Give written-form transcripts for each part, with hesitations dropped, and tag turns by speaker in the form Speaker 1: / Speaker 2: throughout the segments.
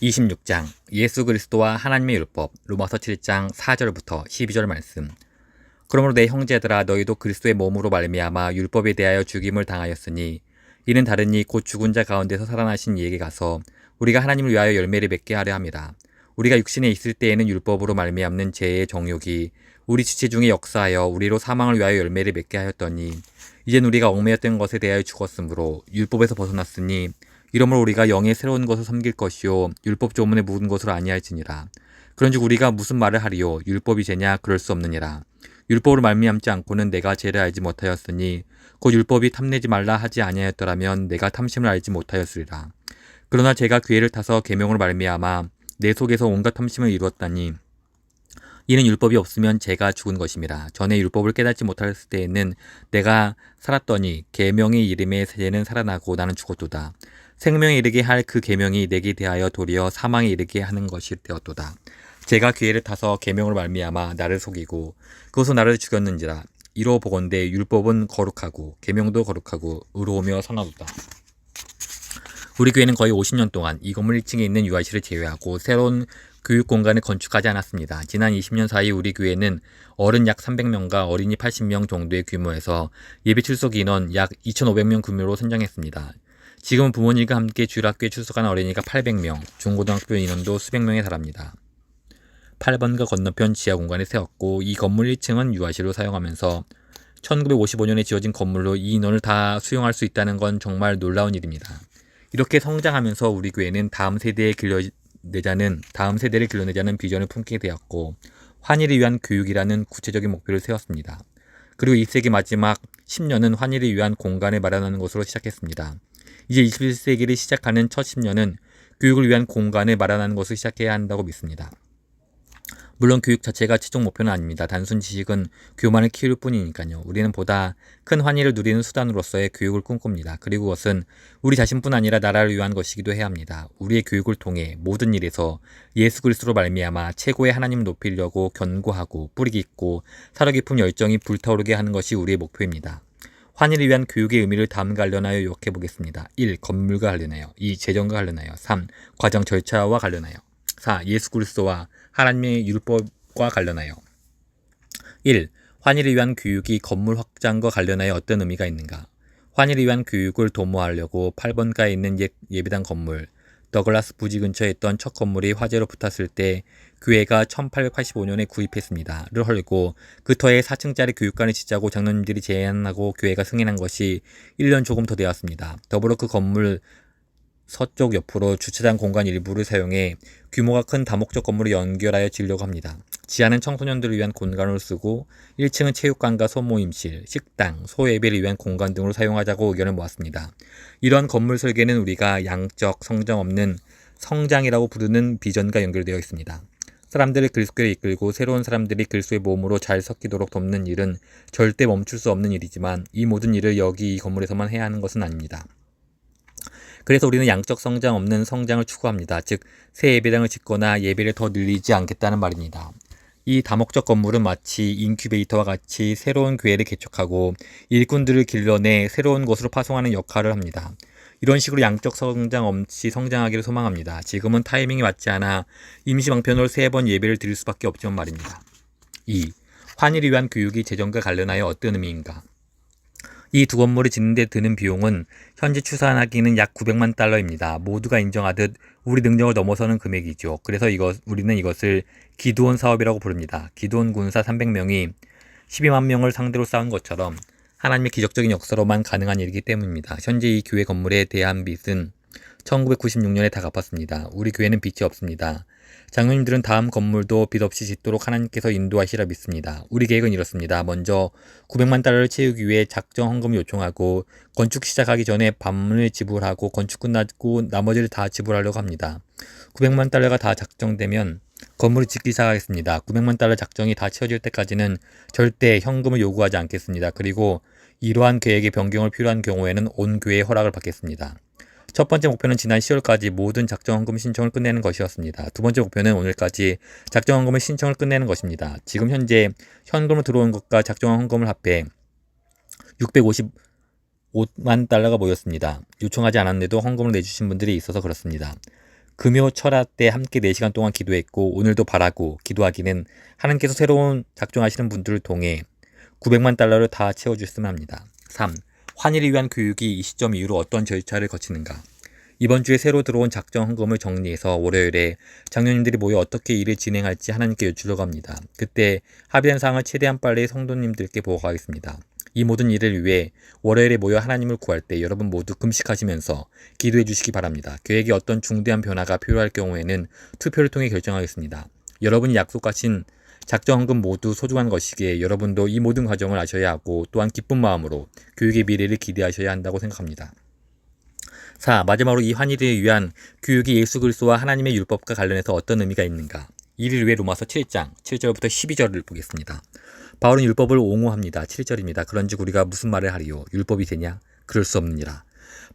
Speaker 1: 26장 예수 그리스도와 하나님의 율법 로마서 7장 4절부터 12절 말씀. 그러므로 내 형제들아 너희도 그리스도의 몸으로 말미암아 율법에 대하여 죽임을 당하였으니 이는 다르니 곧 죽은 자 가운데서 살아나신 이에게 가서 우리가 하나님을 위하여 열매를 맺게 하려 함이라. 우리가 육신에 있을 때에는 율법으로 말미암는 죄의 정욕이 우리 지체 중에 역사하여 우리로 사망을 위하여 열매를 맺게 하였더니 이젠 우리가 얽매였던 것에 대하여 죽었으므로 율법에서 벗어났으니 이러므로 우리가 영의 새로운 것을 섬길 것이요 율법 조문에 묻은 것으로 아니할지니라. 그런즉 우리가 무슨 말을 하리요? 율법이 죄냐? 그럴 수 없느니라. 율법으로 말미암지 않고는 내가 죄를 알지 못하였으니 곧 율법이 탐내지 말라 하지 아니하였더라면 내가 탐심을 알지 못하였으리라. 그러나 제가 기회를 타서 계명으로 말미암아 내 속에서 온갖 탐심을 이루었다니 이는 율법이 없으면 제가 죽은 것임이라. 전에 율법을 깨닫지 못했을 때에는 내가 살았더니 계명의 이름에 죄는 살아나고 나는 죽었도다. 생명에 이르게 할 그 계명이 내게 대하여 도리어 사망에 이르게 하는 것이 되었도다. 제가 기회를 타서 계명으로 말미암아 나를 속이고 그것으로 나를 죽였는지라. 이로 보건대 율법은 거룩하고 계명도 거룩하고 의로우며 선하도다. 우리 교회는 거의 50년 동안 이 건물 1층에 있는 유아실을 제외하고 새로운 교육 공간을 건축하지 않았습니다. 지난 20년 사이 우리 교회는 어른 약 300명과 어린이 80명 정도의 규모에서 예배 출석 인원 약 2,500명 규모로 선정했습니다. 지금은 부모님과 함께 주일학교에 출석하는 어린이가 800명, 중고등학교 인원도 수백 명에 달합니다. 8번가 건너편 지하 공간에 세웠고 이 건물 1층은 유아실로 사용하면서 1955년에 지어진 건물로 이 인원을 다 수용할 수 있다는 건 정말 놀라운 일입니다. 이렇게 성장하면서 우리 교회는 다음 세대를 길러내자는 비전을 품게 되었고 환희를 위한 교육이라는 구체적인 목표를 세웠습니다. 그리고 2세기 마지막 10년은 환희를 위한 공간을 마련하는 것으로 시작했습니다. 이제 21세기를 시작하는 첫 10년은 교육을 위한 공간을 마련하는 것을 시작해야 한다고 믿습니다. 물론 교육 자체가 최종 목표는 아닙니다. 단순 지식은 교만을 키울 뿐이니까요. 우리는 보다 큰 환희를 누리는 수단으로서의 교육을 꿈꿉니다. 그리고 그것은 우리 자신뿐 아니라 나라를 위한 것이기도 해야 합니다. 우리의 교육을 통해 모든 일에서 예수 그리스도로 말미암아 최고의 하나님을 높이려고 견고하고 뿌리 깊고 살아 깊은 열정이 불타오르게 하는 것이 우리의 목표입니다. 환희를 위한 교육의 의미를 다음과 관련하여 요약해 보겠습니다. 1. 건물과 관련하여 2. 재정과 관련하여 3. 과정 절차와 관련하여 4. 예수 그리스도와 하나님의 율법과 관련하여 1. 환희를 위한 교육이 건물 확장과 관련하여 어떤 의미가 있는가? 환희를 위한 교육을 도모하려고 8번가에 있는 예배당 건물 더글라스 부지 근처에 있던 첫 건물이 화재로 붙었을 때 교회가 1885년에 구입했습니다. 를 헐고 그 터에 4층짜리 교육관을 짓자고 장로님들이 제안하고 교회가 승인한 것이 1년 조금 더 되었습니다. 더불어 그 건물 서쪽 옆으로 주차장 공간 일부를 사용해 규모가 큰 다목적 건물을 연결하여 지으려고 합니다. 지하는 청소년들을 위한 공간으로 쓰고 1층은 체육관과 소모임실, 식당, 소예배를 위한 공간 등으로 사용하자고 의견을 모았습니다. 이러한 건물 설계는 우리가 양적 성장 없는 성장이라고 부르는 비전과 연결되어 있습니다. 사람들을 그리스도에 이끌고 새로운 사람들이 그리스도의 몸으로 잘 섞이도록 돕는 일은 절대 멈출 수 없는 일이지만 이 모든 일을 여기 이 건물에서만 해야 하는 것은 아닙니다. 그래서 우리는 양적 성장 없는 성장을 추구합니다. 즉, 새 예배당을 짓거나 예배를 더 늘리지 않겠다는 말입니다. 이 다목적 건물은 마치 인큐베이터와 같이 새로운 교회를 개척하고 일꾼들을 길러내 새로운 곳으로 파송하는 역할을 합니다. 이런 식으로 양적 성장 없이 성장하기를 소망합니다. 지금은 타이밍이 맞지 않아 임시방편으로 3번 예배를 드릴 수밖에 없지만 말입니다. 2. 환희를 위한 교육이 재정과 관련하여 어떤 의미인가? 이 두 건물을 짓는 데 드는 비용은 현재 추산하기는 약 900만 달러입니다. 모두가 인정하듯 우리 능력을 넘어서는 금액이죠. 그래서 우리는 이것을 기드온 사업이라고 부릅니다. 기드온 군사 300명이 12만 명을 상대로 싸운 것처럼 하나님의 기적적인 역사로만 가능한 일이기 때문입니다. 현재 이 교회 건물에 대한 빚은 1996년에 다 갚았습니다. 우리 교회는 빚이 없습니다. 장로님들은 다음 건물도 빚 없이 짓도록 하나님께서 인도하시라 믿습니다. 우리 계획은 이렇습니다. 먼저 900만 달러를 채우기 위해 작정 헌금을 요청하고 건축 시작하기 전에 반을 지불하고 건축 끝나고 나머지를 다 지불하려고 합니다. 900만 달러가 다 작정되면 건물을 짓기 시작하겠습니다. 900만 달러 작정이 다 채워질 때까지는 절대 현금을 요구하지 않겠습니다. 그리고 이러한 계획의 변경을 필요한 경우에는 온 교회의 허락을 받겠습니다. 첫 번째 목표는 지난 10월까지 모든 작정헌금 신청을 끝내는 것이었습니다. 두 번째 목표는 오늘까지 작정헌금을 신청을 끝내는 것입니다. 지금 현재 현금으로 들어온 것과 작정헌금을 합해 655만 달러가 모였습니다. 요청하지 않았는데도 헌금을 내주신 분들이 있어서 그렇습니다. 금요 철야 때 함께 4시간 동안 기도했고 오늘도 바라고 기도하기는 하나님께서 새로운 작정하시는 분들을 통해 900만 달러를 다 채워주셨으면 합니다. 3. 환희를 위한 교육이 이 시점 이후로 어떤 절차를 거치는가? 이번 주에 새로 들어온 작정 헌금을 정리해서 월요일에 장로님들이 모여 어떻게 일을 진행할지 하나님께 여쭈려고 합니다. 그때 합의한 사항을 최대한 빨리 성도님들께 보고하겠습니다. 이 모든 일을 위해 월요일에 모여 하나님을 구할 때 여러분 모두 금식하시면서 기도해 주시기 바랍니다. 계획에 어떤 중대한 변화가 필요할 경우에는 투표를 통해 결정하겠습니다. 여러분이 약속하신 작정헌금 모두 소중한 것이기에 여러분도 이 모든 과정을 아셔야 하고 또한 기쁜 마음으로 교육의 미래를 기대하셔야 한다고 생각합니다. 4. 마지막으로 이 환희를 위한 교육이 예수 그리스도와 하나님의 율법과 관련해서 어떤 의미가 있는가? 이를 위해 로마서 7장 7절부터 12절을 보겠습니다. 바울은 율법을 옹호합니다. 7절입니다. 그런즉 우리가 무슨 말을 하리요? 율법이 되냐? 그럴 수 없느니라.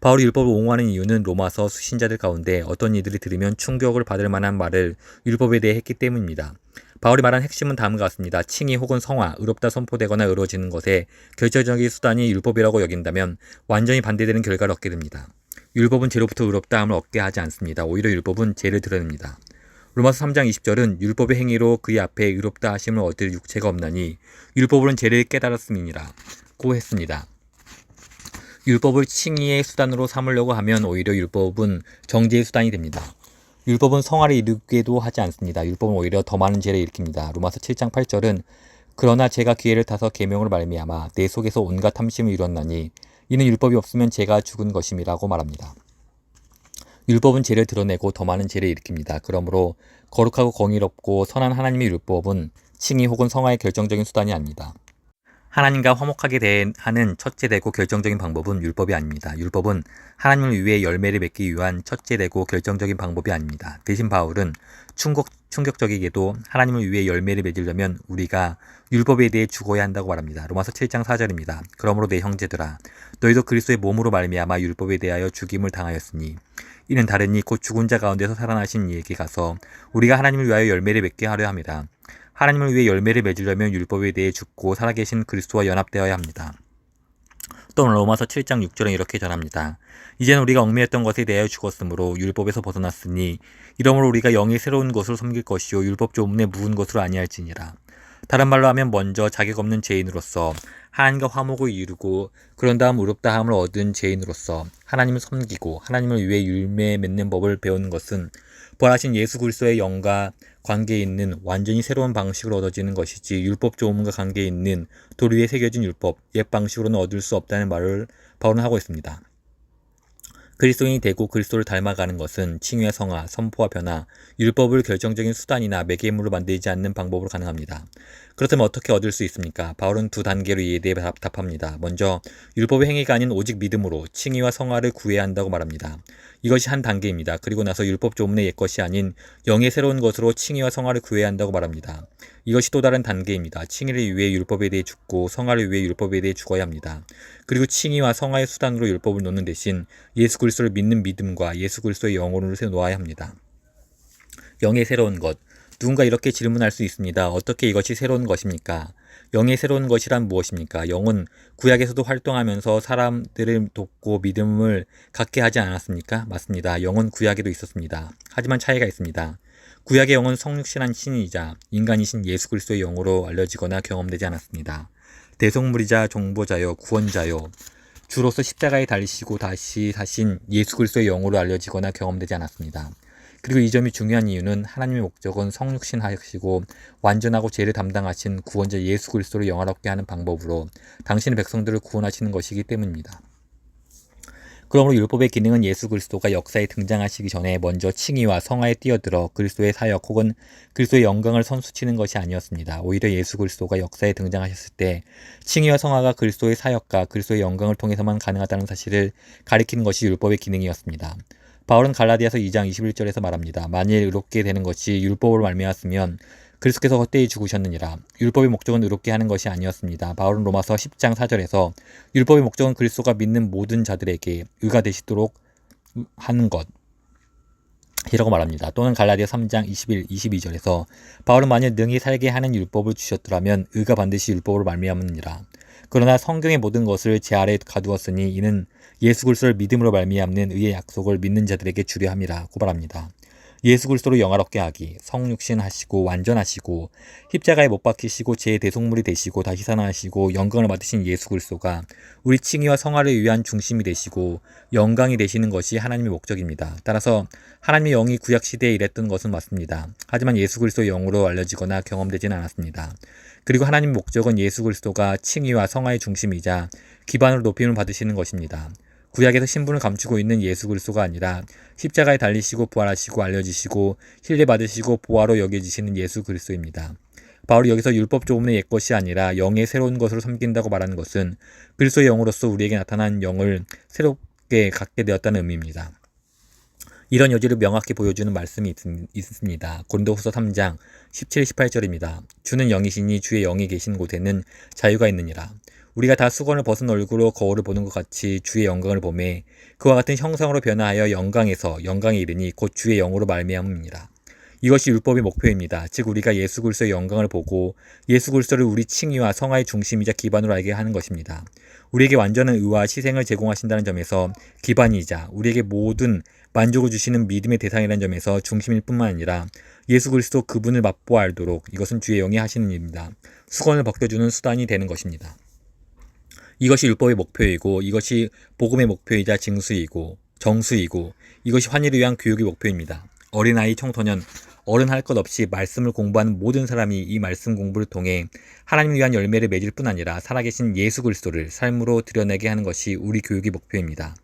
Speaker 1: 바울이 율법을 옹호하는 이유는 로마서 수신자들 가운데 어떤 이들이 들으면 충격을 받을 만한 말을 율법에 대해 했기 때문입니다. 바울이 말한 핵심은 다음과 같습니다. 칭의 혹은 성화, 의롭다 선포되거나 이루어지는 것에 결정적인 수단이 율법이라고 여긴다면 완전히 반대되는 결과를 얻게 됩니다. 율법은 죄로부터 의롭다함을 얻게 하지 않습니다. 오히려 율법은 죄를 드러냅니다. 로마서 3장 20절은 율법의 행위로 그의 앞에 의롭다 하심을 얻을 육체가 없나니 율법으로는 죄를 깨달았음이니라고 했습니다. 율법을 칭의의 수단으로 삼으려고 하면 오히려 율법은 정죄의 수단이 됩니다. 율법은 성화를 이루기도 하지 않습니다. 율법은 오히려 더 많은 죄를 일으킵니다. 로마서 7장 8절은 그러나 제가 기회를 타서 계명으로 말미암아 내 속에서 온갖 탐심을 이뤘나니 이는 율법이 없으면 죄가 죽은 것임이라고 말합니다. 율법은 죄를 드러내고 더 많은 죄를 일으킵니다. 그러므로 거룩하고 공의롭고 선한 하나님의 율법은 칭의 혹은 성화의 결정적인 수단이 아닙니다. 하나님과 화목하게 하는 첫째되고 결정적인 방법은 율법이 아닙니다. 율법은 하나님을 위해 열매를 맺기 위한 첫째되고 결정적인 방법이 아닙니다. 대신 바울은 충격적이게도 하나님을 위해 열매를 맺으려면 우리가 율법에 대해 죽어야 한다고 말합니다. 로마서 7장 4절입니다. 그러므로 내 형제들아 너희도 그리스도의 몸으로 말미암아 율법에 대하여 죽임을 당하였으니 이는 다르니 곧 죽은 자 가운데서 살아나신 이에게 가서 우리가 하나님을 위하여 열매를 맺게 하려 함이라. 하나님을 위해 열매를 맺으려면 율법에 대해 죽고 살아계신 그리스도와 연합되어야 합니다. 또 로마서 7장 6절은 이렇게 전합니다. 이제는 우리가 얽매였던 것에 대하여 죽었으므로 율법에서 벗어났으니 이러므로 우리가 영의 새로운 것을 섬길 것이요 율법 조문에 묵은 것으로 아니할지니라. 다른 말로 하면 먼저 자격 없는 죄인으로서 하나님과 화목을 이루고 그런 다음 의롭다함을 얻은 죄인으로서 하나님을 섬기고 하나님을 위해 율매 맺는 법을 배우는 것은 부활하신 예수 그리스도의 영과 관계에 있는 완전히 새로운 방식으로 얻어지는 것이지 율법 조문과 관계에 있는 돌 위에 새겨진 율법, 옛 방식으로는 얻을 수 없다는 말을 바울은 하고 있습니다. 그리스도인이 되고 그리스도를 닮아가는 것은 칭의와 성화, 선포와 변화, 율법을 결정적인 수단이나 매개물로 만들지 않는 방법으로 가능합니다. 그렇다면 어떻게 얻을 수 있습니까? 바울은 두 단계로 이에 대해 답합니다. 먼저 율법의 행위가 아닌 오직 믿음으로 칭의와 성화를 구해야 한다고 말합니다. 이것이 한 단계입니다. 그리고 나서 율법 조문의 옛것이 아닌 영의 새로운 것으로 칭의와 성화를 구해야 한다고 말합니다. 이것이 또 다른 단계입니다. 칭의를 위해 율법에 대해 죽고 성화를 위해 율법에 대해 죽어야 합니다. 그리고 칭의와 성화의 수단으로 율법을 놓는 대신 예수 그리스도를 믿는 믿음과 예수 그리스도의 영으로 놓아야 합니다. 영의 새로운 것. 누군가 이렇게 질문할 수 있습니다. 어떻게 이것이 새로운 것입니까? 영의 새로운 것이란 무엇입니까? 영은 구약에서도 활동하면서 사람들을 돕고 믿음을 갖게 하지 않았습니까? 맞습니다. 영은 구약에도 있었습니다. 하지만 차이가 있습니다. 구약의 영은 성육신한 신이자 인간이신 예수 그리스도의 영으로 알려지거나 경험되지 않았습니다. 대속물이자 종보자요 구원자요 주로서 십자가에 달리시고 다시 사신 예수 그리스도의 영으로 알려지거나 경험되지 않았습니다. 그리고 이 점이 중요한 이유는 하나님의 목적은 성육신 하시고 완전하고 죄를 담당하신 구원자 예수 그리스도를 영화롭게 하는 방법으로 당신의 백성들을 구원하시는 것이기 때문입니다. 그러므로 율법의 기능은 예수 그리스도가 역사에 등장하시기 전에 먼저 칭의와 성화에 뛰어들어 그리스도의 사역 혹은 그리스도의 영광을 선수치는 것이 아니었습니다. 오히려 예수 그리스도가 역사에 등장하셨을 때 칭의와 성화가 그리스도의 사역과 그리스도의 영광을 통해서만 가능하다는 사실을 가리키는 것이 율법의 기능이었습니다. 바울은 갈라디아서 2장 21절에서 말합니다. 만일 의롭게 되는 것이 율법으로 말미암았으면 그리스도께서 헛되이 죽으셨느니라. 율법의 목적은 의롭게 하는 것이 아니었습니다. 바울은 로마서 10장 4절에서 율법의 목적은 그리스도가 믿는 모든 자들에게 의가 되시도록 하는 것이라고 말합니다. 또는 갈라디아 3장 21, 22절에서 바울은 만일 능히 살게 하는 율법을 주셨더라면 의가 반드시 율법으로 말미암느니라. 그러나 성경의 모든 것을 제 아래에 가두었으니 이는 예수 그리스도를 믿음으로 말미암는 의의 약속을 믿는 자들에게 주려 함이라고 말합니다. 예수 그리스도로 영화롭게 하기, 성육신 하시고 완전하시고 십자가에 못 박히시고 제 대속물이 되시고 다시 살아나시고 영광을 받으신 예수 그리스도가 우리 칭의와 성화를 위한 중심이 되시고 영광이 되시는 것이 하나님의 목적입니다. 따라서 하나님의 영이 구약 시대에 일했던 것은 맞습니다. 하지만 예수 그리스도의 영으로 알려지거나 경험되지는 않았습니다. 그리고 하나님의 목적은 예수 그리스도가 칭의와 성화의 중심이자 기반으로 높임을 받으시는 것입니다. 구약에서 신분을 감추고 있는 예수 그리스도가 아니라 십자가에 달리시고 부활하시고 알려지시고 신뢰받으시고 보화로 여겨지시는 예수 그리스도입니다. 바울이 여기서 율법 조문의 옛것이 아니라 영의 새로운 것으로 섬긴다고 말하는 것은 그리스도의 영으로서 우리에게 나타난 영을 새롭게 갖게 되었다는 의미입니다. 이런 여지를 명확히 보여주는 말씀이 있습니다. 고린도후서 3장 17-18절입니다. 주는 영이시니 주의 영이 계신 곳에는 자유가 있느니라. 우리가 다 수건을 벗은 얼굴로 거울을 보는 것 같이 주의 영광을 보매 그와 같은 형상으로 변화하여 영광에서 영광에 이르니 곧 주의 영으로 말미암음이니라. 이것이 율법의 목표입니다. 즉 우리가 예수 그리스도의 영광을 보고 예수 그리스도를 우리 칭의와 성화의 중심이자 기반으로 알게 하는 것입니다. 우리에게 완전한 의와 희생을 제공하신다는 점에서 기반이자 우리에게 모든 만족을 주시는 믿음의 대상이라는 점에서 중심일 뿐만 아니라 예수 그리스도 그분을 맛보아 알도록 이것은 주의 영이 하시는 일입니다. 수건을 벗겨주는 수단이 되는 것입니다. 이것이 율법의 목표이고 이것이 복음의 목표이자 징수이고 정수이고 이것이 환희를 위한 교육의 목표입니다. 어린아이, 청소년, 어른 할 것 없이 말씀을 공부하는 모든 사람이 이 말씀 공부를 통해 하나님을 위한 열매를 맺을 뿐 아니라 살아계신 예수 그리스도를 삶으로 드러내게 하는 것이 우리 교육의 목표입니다.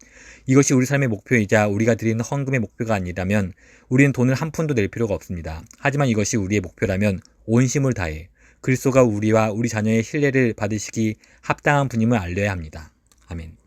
Speaker 1: 이것이 우리 삶의 목표이자 우리가 드리는 헌금의 목표가 아니라면 우리는 돈을 한 푼도 낼 필요가 없습니다. 하지만 이것이 우리의 목표라면 온 힘을 다해 그리스도가 우리와 우리 자녀의 신뢰를 받으시기 합당한 분임을 알려야 합니다. 아멘.